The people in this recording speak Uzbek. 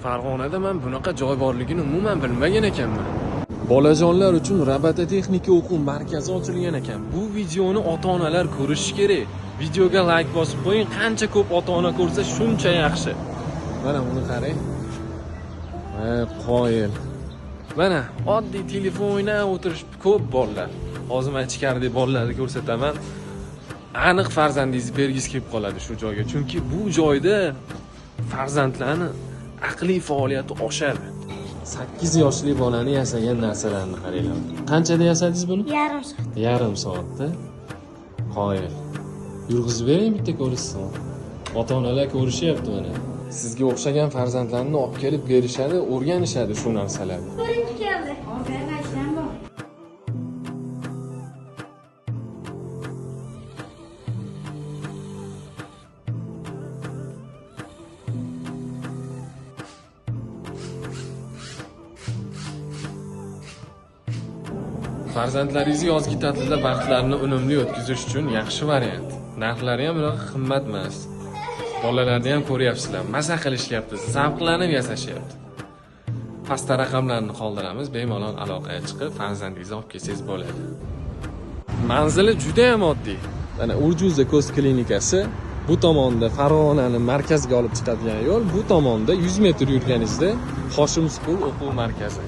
Farg'onada men bunaqa joy borligini umuman bilmagan ekanman. Bolajonlar uchun robototexnika o'quv markazi ochilgan ekan. Bu videoni ota-onalar ko'rishi kerak. Videoga like bosib qo'ying. Qancha ko'p ota-ona ko'rsa, shuncha yaxshi. Mana buni qarang. Qoyil. Mana oddiy telefon o'ynab o'tirish ko'p bolalar. Hozir men ichkaridagi bolalarni ko'rsataman. Aniq farzandingizni bergis kelib qoladi shu joyga. Chunki bu joyda farzandlarni aqliy faoliyati oshadi. 8 yoshli bolani yasagan narsalarni qaranglar. Qanchada yasadingiz buni? Yarim soat. Yarim soatda. Qoyil. Yurg'izib bering bitta ko'rishsin. Ota-onalar ko'rishyapti mana. Sizga o'xshagan farzandlarni olib kelib berishadi, o'rganishadi shu narsalarni. Birinchi keldi. Hozir mashina bor. Farzandlaringizni yozgi ta'tilda vaqtlarini unumli o'tkazish uchun yaxshi variant. Narxlari ham unaqa qimmat emas. Bolalarni ham ko'ryapsizlar, maza qilishyapti, zavqlanib yasashyapti. Pastda raqamlarni qoldiramiz, bemalol aloqaga chiqib farzandingizni olib kelsangiz bo'ladi. Manzili juda ham oddiy. Mana Urjuzda ko'z klinikasi, bu tomonda Farg'onani markazga olib chiqadigan yo'l, bu tomonda 100 metr yurganingizda Hoshimskul o'quv markazi.